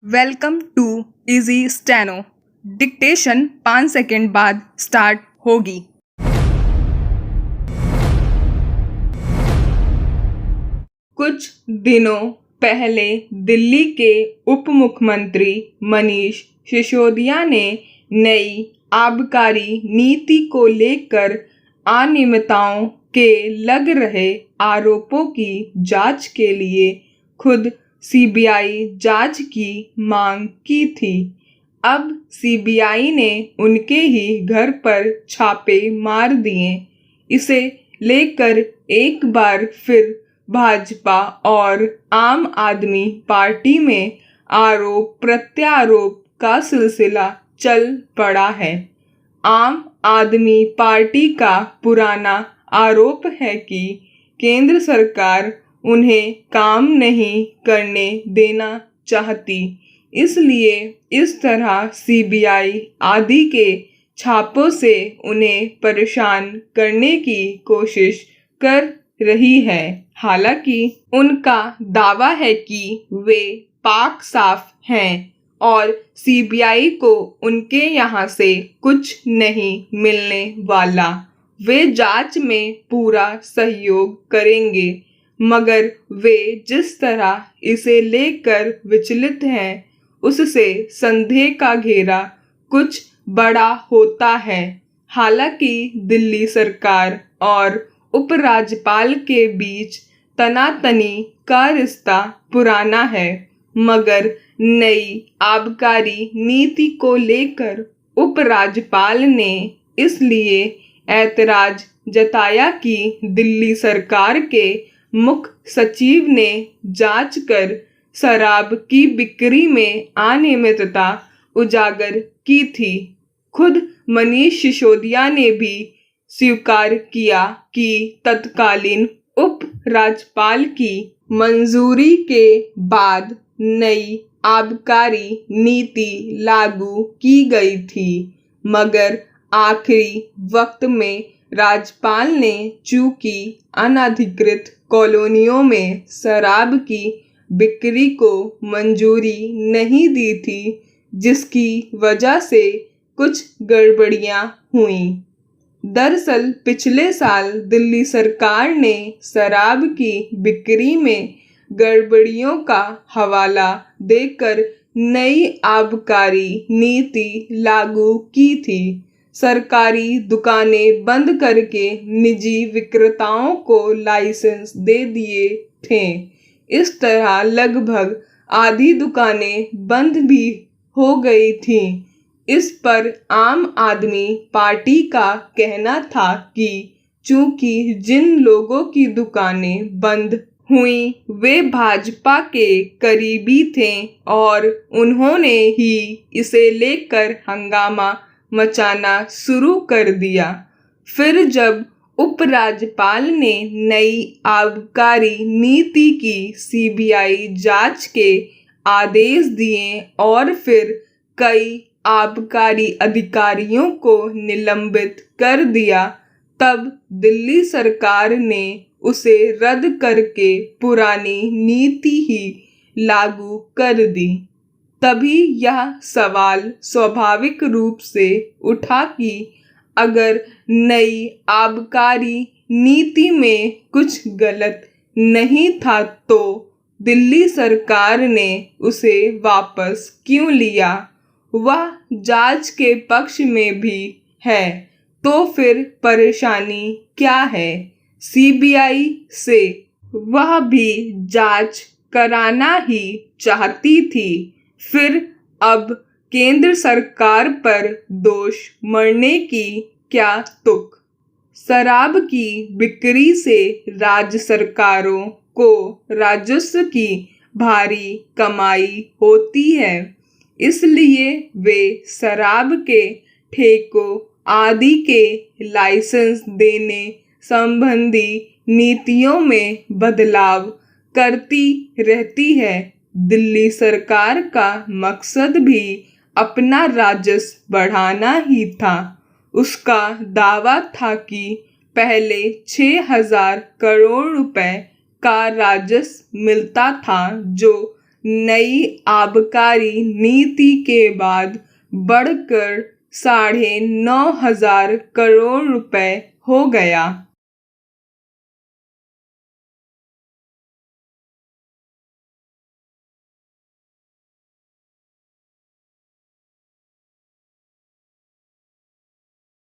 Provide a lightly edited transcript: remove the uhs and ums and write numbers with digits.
Welcome to Easy Steno. Dictation 5 second बाद start होगी। कुछ दिनों पहले दिल्ली के उप मुख्यमंत्री मनीष सिसोदिया ने नई आबकारी नीति को लेकर अनियमितताओं के लग रहे आरोपों की जांच के लिए खुद सीबीआई जांच की मांग की थी। अब सीबीआई ने उनके ही घर पर छापे मार दिए। इसे लेकर एक बार फिर भाजपा और आम आदमी पार्टी में आरोप प्रत्यारोप का सिलसिला चल पड़ा है। आम आदमी पार्टी का पुराना आरोप है कि केंद्र सरकार उन्हें काम नहीं करने देना चाहती, इसलिए इस तरह सीबीआई आदि के छापों से उन्हें परेशान करने की कोशिश कर रही है। हालांकि उनका दावा है कि वे पाक साफ हैं और सीबीआई को उनके यहाँ से कुछ नहीं मिलने वाला। वे जांच में पूरा सहयोग करेंगे, मगर वे जिस तरह इसे लेकर विचलित हैं, उससे संदेह का घेरा कुछ बड़ा होता है। हालांकि दिल्ली सरकार और उपराज्यपाल के बीच तनातनी का रिश्ता पुराना है, मगर नई आबकारी नीति को लेकर उपराज्यपाल ने इसलिए ऐतराज जताया कि दिल्ली सरकार के मुख्य सचिव ने जांच कर शराब की बिक्री में अनियमितता उजागर की थी। खुद मनीष सिसोदिया ने भी स्वीकार किया कि तत्कालीन उप राज्यपाल की मंजूरी के बाद नई आबकारी नीति लागू की गई थी, मगर आखिरी वक्त में राज्यपाल ने चूंकि अनधिकृत कॉलोनियों में शराब की बिक्री को मंजूरी नहीं दी थी, जिसकी वजह से कुछ गड़बड़ियां हुईं। दरअसल पिछले साल दिल्ली सरकार ने शराब की बिक्री में गड़बड़ियों का हवाला देकर नई आबकारी नीति लागू की थी। सरकारी दुकानें बंद करके निजी विक्रेताओं को लाइसेंस दे दिए थे। इस तरह लगभग आधी दुकानें बंद भी हो गई थीं। इस पर आम आदमी पार्टी का कहना था कि चूंकि जिन लोगों की दुकानें बंद हुई वे भाजपा के करीबी थे और उन्होंने ही इसे लेकर हंगामा मचाना शुरू कर दिया। फिर जब उपराज्यपाल ने नई आबकारी नीति की सीबीआई जांच के आदेश दिए और फिर कई आबकारी अधिकारियों को निलंबित कर दिया, तब दिल्ली सरकार ने उसे रद्द करके पुरानी नीति ही लागू कर दी। तभी यह सवाल स्वाभाविक रूप से उठा कि अगर नई आबकारी नीति में कुछ गलत नहीं था तो दिल्ली सरकार ने उसे वापस क्यों लिया। वह जांच के पक्ष में भी है, तो फिर परेशानी क्या है सीबीआई से। वह भी जांच कराना ही चाहती थी, फिर अब केंद्र सरकार पर दोष मढ़ने की क्या तुक। शराब की बिक्री से राज्य सरकारों को राजस्व की भारी कमाई होती है, इसलिए वे शराब के ठेकों आदि के लाइसेंस देने संबंधी नीतियों में बदलाव करती रहती है। दिल्ली सरकार का मकसद भी अपना राजस्व बढ़ाना ही था। उसका दावा था कि पहले 6,000 करोड़ रुपए का राजस्व मिलता था, जो नई आबकारी नीति के बाद बढ़कर 9,500 करोड़ रुपए हो गया।